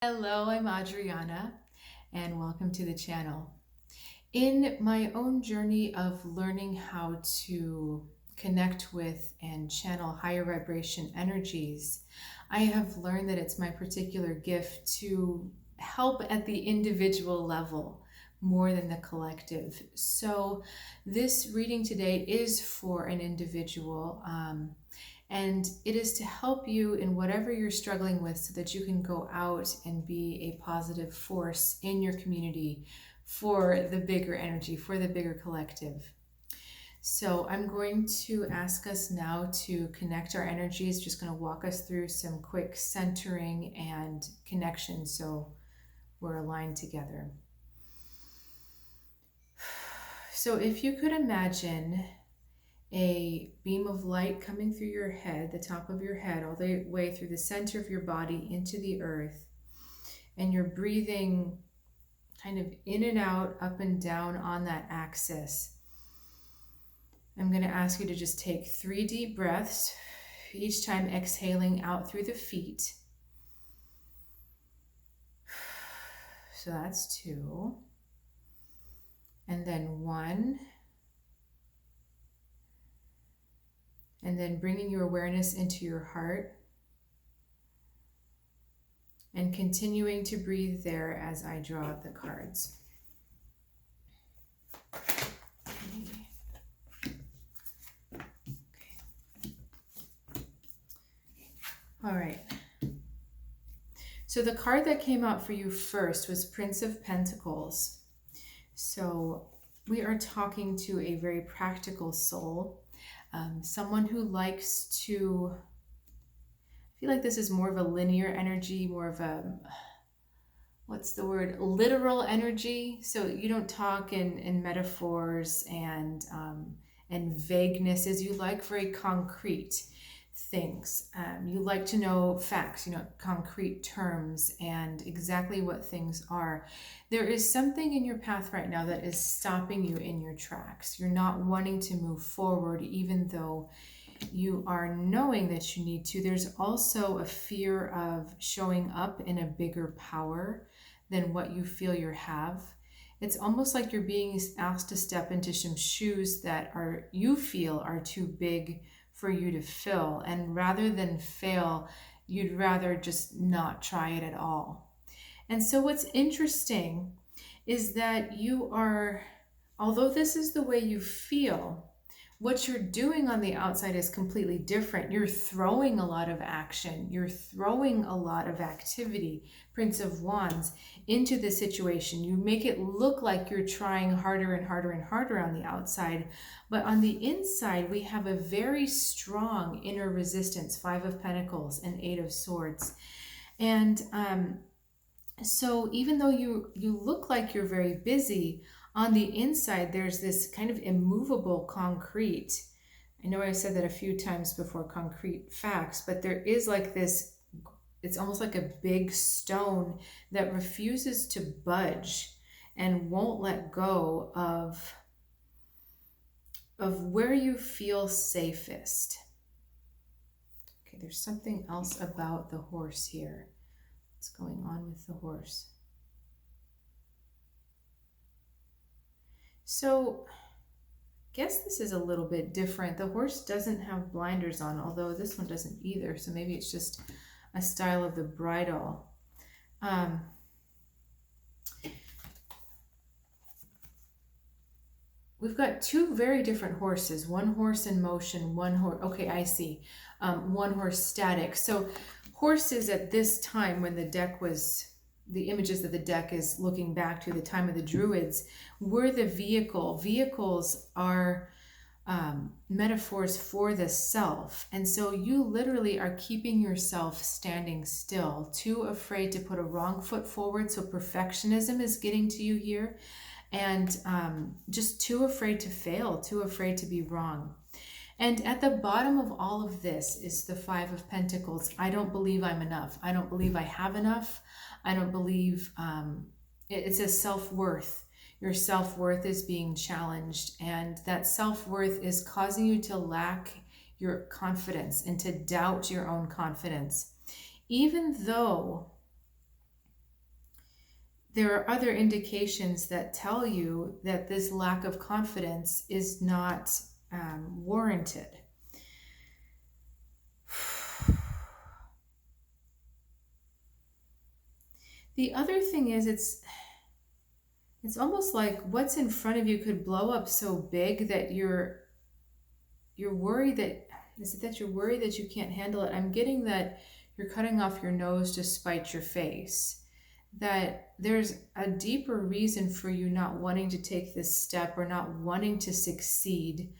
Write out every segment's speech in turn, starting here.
Hello, I'm Adriana, and welcome to the channel. In my own journey of learning how to connect with and channel higher vibration energies, I have learned that it's my particular gift to help at the individual level more than the collective. So, this reading today is for an individual. And it is to help you in whatever you're struggling with so that you can go out and be a positive force in your community for the bigger energy, for the bigger collective. So I'm going to ask us now to connect our energies, just going to walk us through some quick centering and connection so we're aligned together. So if you could imagine a beam of light coming through your head, the top of your head, all the way through the center of your body into the earth. And you're breathing kind of in and out, up and down on that axis. I'm going to ask you to just take 3 deep breaths, each time exhaling out through the feet. So that's 2. And then 1. And then bringing your awareness into your heart and continuing to breathe there as I draw out the cards. All right. So the card that came out for you first was Prince of Pentacles. So we are talking to a very practical soul. Someone who likes to, I feel like this is more of a linear energy, more of a, what's the word, literal energy. So you don't talk in metaphors and vaguenesses. You like very concrete things. You like to know facts, concrete terms and exactly what things are. There is something in your path right now that is stopping you in your tracks. You're not wanting to move forward, even though you are knowing that you need to. There's also a fear of showing up in a bigger power than what you feel you have. It's almost like you're being asked to step into some shoes that you feel are too big for you to fill, and rather than fail, you'd rather just not try it at all. And so what's interesting is that you are, although this is the way you feel, what you're doing on the outside is completely different. You're throwing a lot of action. You're throwing a lot of activity, Prince of Wands, into the situation. You make it look like you're trying harder and harder and harder on the outside. But on the inside, we have a very strong inner resistance, 5 of Pentacles and 8 of Swords. And so even though you look like you're very busy, on the inside, there's this kind of immovable concrete. I know I said that a few times before, concrete facts, but there is like this, it's almost like a big stone that refuses to budge and won't let go of where you feel safest. Okay, there's something else about the horse here. What's going on with the horse? So I guess this is a little bit different. The horse doesn't have blinders on, although this one doesn't either. So maybe it's just a style of the bridle. We've got 2 very different horses. One horse in motion, one horse, okay, I see. One horse static. So horses at this time, when the deck was, the images that the deck is looking back to, the time of the Druids, were the vehicle. Vehicles are metaphors for the self. And so you literally are keeping yourself standing still, too afraid to put a wrong foot forward. So perfectionism is getting to you here. And just too afraid to fail, too afraid to be wrong. And at the bottom of all of this is the 5 of Pentacles. I don't believe I'm enough. I don't believe I have enough. I don't believe, it says self-worth. Your self-worth is being challenged, and that self-worth is causing you to lack your confidence and to doubt your own confidence. Even though there are other indications that tell you that this lack of confidence is not warranted. The other thing is, it's almost like what's in front of you could blow up so big that you're worried that, is it that you're worried that you can't handle it? I'm getting that you're cutting off your nose to spite your face, that there's a deeper reason for you not wanting to take this step or not wanting to succeed.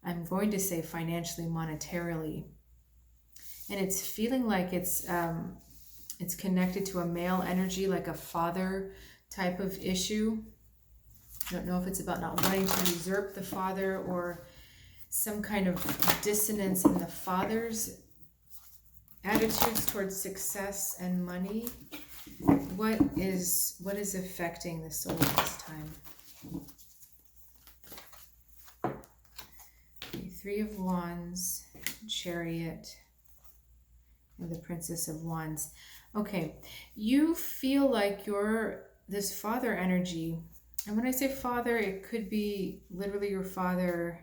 I'm going to say financially, monetarily. And it's feeling like it's connected to a male energy, like a father type of issue. I don't know if it's about not wanting to usurp the father or some kind of dissonance in the father's attitudes towards success and money. What is affecting the soul this time? Okay, 3 of Wands, Chariot, and the Princess of Wands. Okay, you feel like this father energy, and when I say father, it could be literally your father.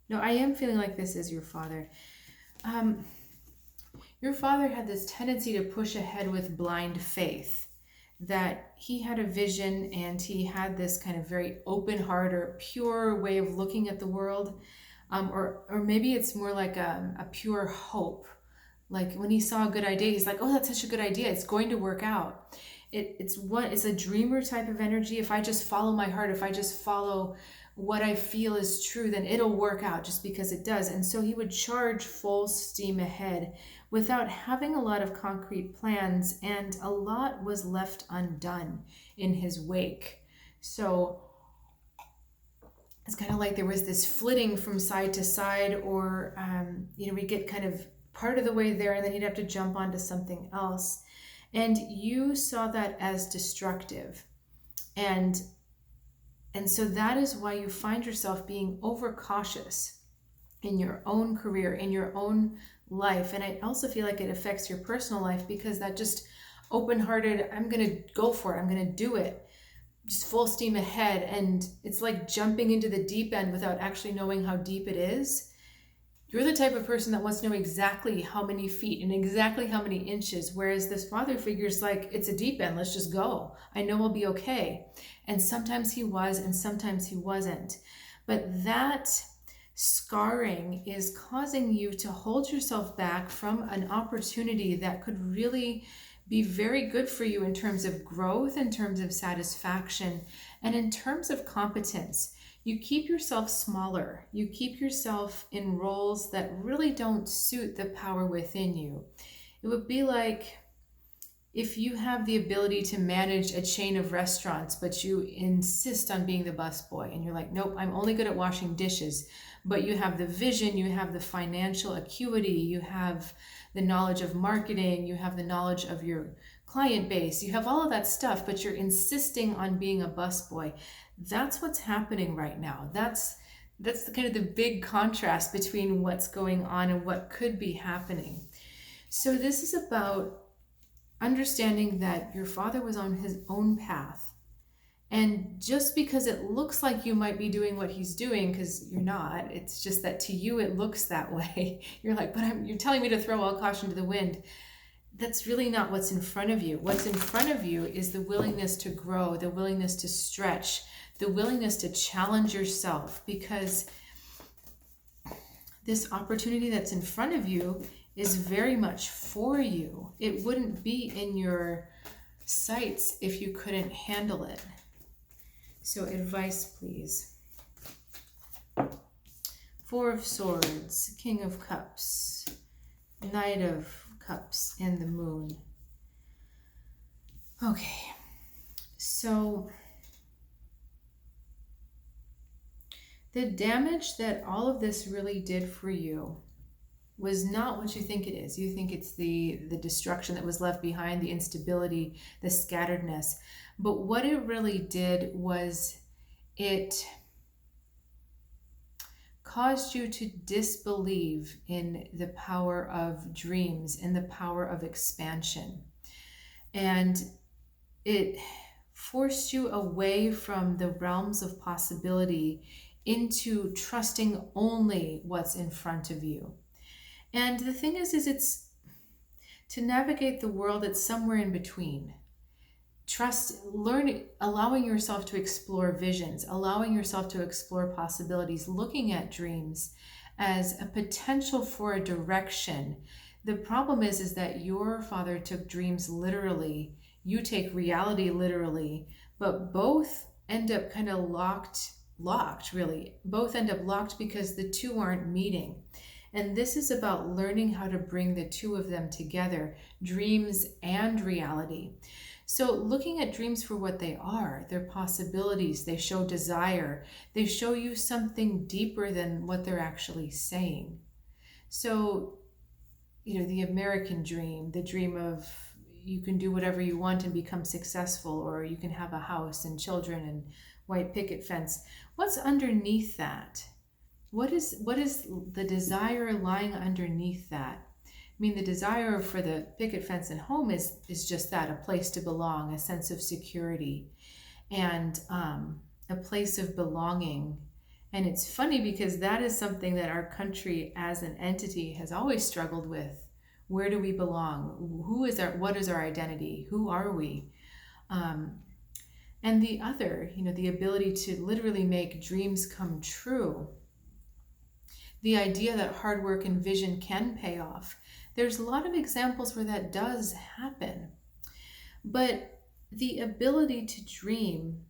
No, I am feeling like this is your father. Your father had this tendency to push ahead with blind faith, that he had a vision and he had this kind of very open heart or pure way of looking at the world. Or maybe it's more like a pure hope. Like when he saw a good idea, he's like, oh, that's such a good idea. It's going to work out. It's a dreamer type of energy. If I just follow my heart, if I just follow what I feel is true, then it'll work out just because it does. And so he would charge full steam ahead without having a lot of concrete plans, and a lot was left undone in his wake. So it's kind of like there was this flitting from side to side, or we get kind of part of the way there and then he'd have to jump onto something else. And you saw that as destructive. And so that is why you find yourself being overcautious in your own career, in your own life. And I also feel like it affects your personal life, because that just open-hearted, I'm going to go for it, I'm going to do it, just full steam ahead. And it's like jumping into the deep end without actually knowing how deep it is. You're the type of person that wants to know exactly how many feet and exactly how many inches, whereas this father figure's like, it's a deep end, let's just go. I know I'll be okay. And sometimes he was, and sometimes he wasn't. But that scarring is causing you to hold yourself back from an opportunity that could really be very good for you in terms of growth, in terms of satisfaction, and in terms of competence. You keep yourself smaller. You keep yourself in roles that really don't suit the power within you. It would be like if you have the ability to manage a chain of restaurants, but you insist on being the busboy, and you're like, nope, I'm only good at washing dishes. But you have the vision, you have the financial acuity, you have the knowledge of marketing, you have the knowledge of your client base, you have all of that stuff, but you're insisting on being a busboy. That's what's happening right now. That's the kind of the big contrast between what's going on and what could be happening. So this is about understanding that your father was on his own path. And just because it looks like you might be doing what he's doing, because you're not, it's just that to you it looks that way. You're like, but you're telling me to throw all caution to the wind. That's really not what's in front of you. What's in front of you is the willingness to grow, the willingness to stretch, the willingness to challenge yourself, because this opportunity that's in front of you is very much for you. It wouldn't be in your sights if you couldn't handle it. So advice, please. 4 of Swords, King of Cups, Knight of Cups, and the Moon. Okay, so the damage that all of this really did for you was not what you think it is. You think it's the destruction that was left behind, the instability, the scatteredness. But what it really did was it caused you to disbelieve in the power of dreams, in the power of expansion. And it forced you away from the realms of possibility into trusting only what's in front of you. And the thing is it's to navigate the world, it's somewhere in between. Learn, allowing yourself to explore visions, allowing yourself to explore possibilities, looking at dreams as a potential for a direction. The problem is that your father took dreams literally, you take reality literally, but both end up kind of locked really. Both end up locked because the two aren't meeting. And this is about learning how to bring the two of them together, dreams and reality. So looking at dreams for what they are, they're possibilities, they show desire, they show you something deeper than what they're actually saying. So, the American dream, the dream of you can do whatever you want and become successful, or you can have a house and children and white picket fence. What's underneath that? What is the desire lying underneath that? I mean, the desire for the picket fence and home is just that, a place to belong, a sense of security, and a place of belonging. And it's funny because that is something that our country as an entity has always struggled with. Where do we belong? What is our identity? Who are we? And the other, the ability to literally make dreams come true. The idea that hard work and vision can pay off. There's a lot of examples where that does happen. But the ability to dream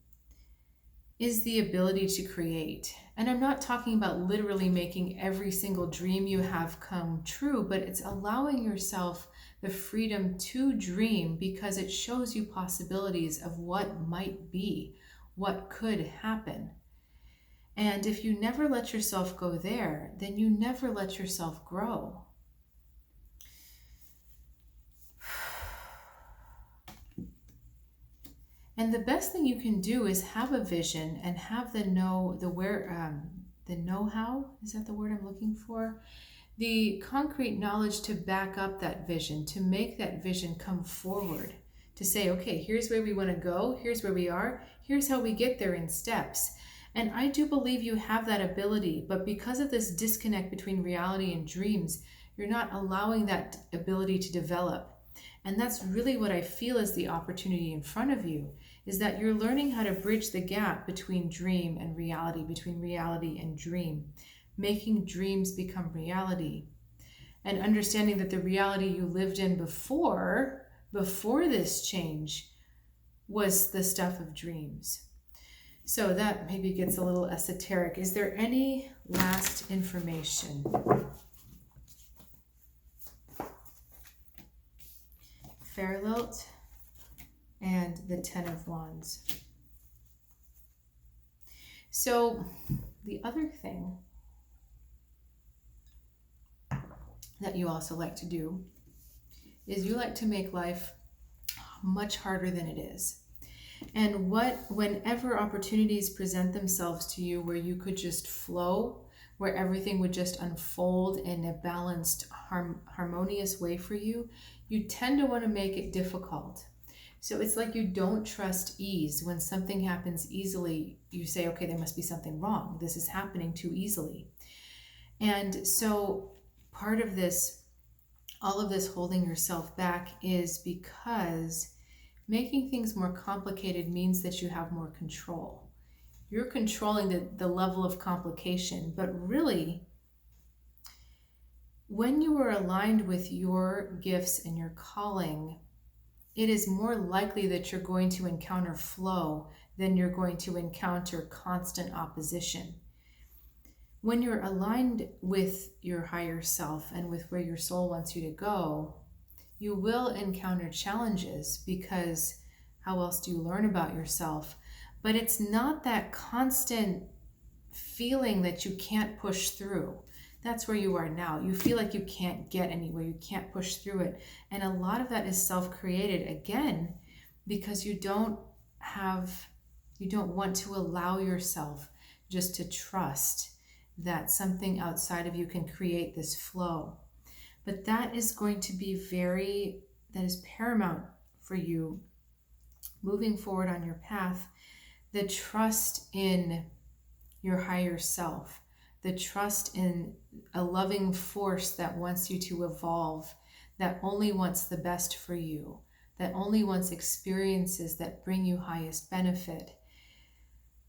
is the ability to create. And I'm not talking about literally making every single dream you have come true, but it's allowing yourself the freedom to dream because it shows you possibilities of what might be, what could happen. And if you never let yourself go there, then you never let yourself grow. And the best thing you can do is have a vision and have the know-how, is that the word I'm looking for? The concrete knowledge to back up that vision, to make that vision come forward, to say, okay, here's where we want to go, here's where we are, here's how we get there in steps. And I do believe you have that ability, but because of this disconnect between reality and dreams, you're not allowing that ability to develop. And that's really what I feel is the opportunity in front of you, is that you're learning how to bridge the gap between dream and reality, between reality and dream, making dreams become reality, and understanding that the reality you lived in before this change was the stuff of dreams. So that maybe gets a little esoteric. Is there any last information? Fairlilt and the Ten of Wands. So the other thing that you also like to do is you like to make life much harder than it is. And whenever opportunities present themselves to you where you could just flow, where everything would just unfold in a balanced, harmonious way for you, you tend to want to make it difficult. So it's like you don't trust ease. When something happens easily, you say, okay, there must be something wrong. This is happening too easily. And so part of this, all of this holding yourself back is because making things more complicated means that you have more control. You're controlling the level of complication, but really, when you are aligned with your gifts and your calling, it is more likely that you're going to encounter flow than you're going to encounter constant opposition. When you're aligned with your higher self and with where your soul wants you to go, you will encounter challenges, because how else do you learn about yourself? But it's not that constant feeling that you can't push through. That's where you are now. You feel like you can't get anywhere, you can't push through it. And a lot of that is self-created, again, because you don't want to allow yourself just to trust that something outside of you can create this flow. But that is going to be that is paramount for you moving forward on your path, the trust in your higher self, the trust in a loving force that wants you to evolve, that only wants the best for you, that only wants experiences that bring you highest benefit.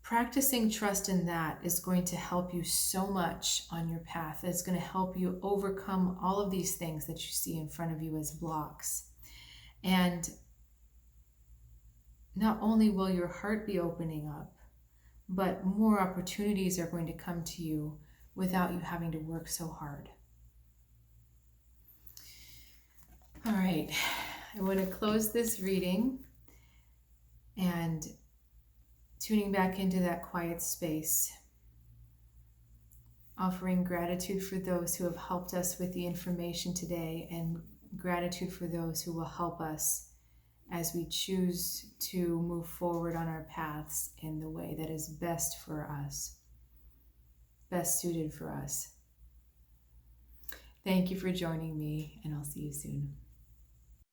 Practicing trust in that is going to help you so much on your path. It's going to help you overcome all of these things that you see in front of you as blocks. And not only will your heart be opening up, but more opportunities are going to come to you without you having to work so hard. All right, I want to close this reading and tuning back into that quiet space, offering gratitude for those who have helped us with the information today, and gratitude for those who will help us as we choose to move forward on our paths in the way that is best for us, best suited for us. Thank you for joining me, and I'll see you soon.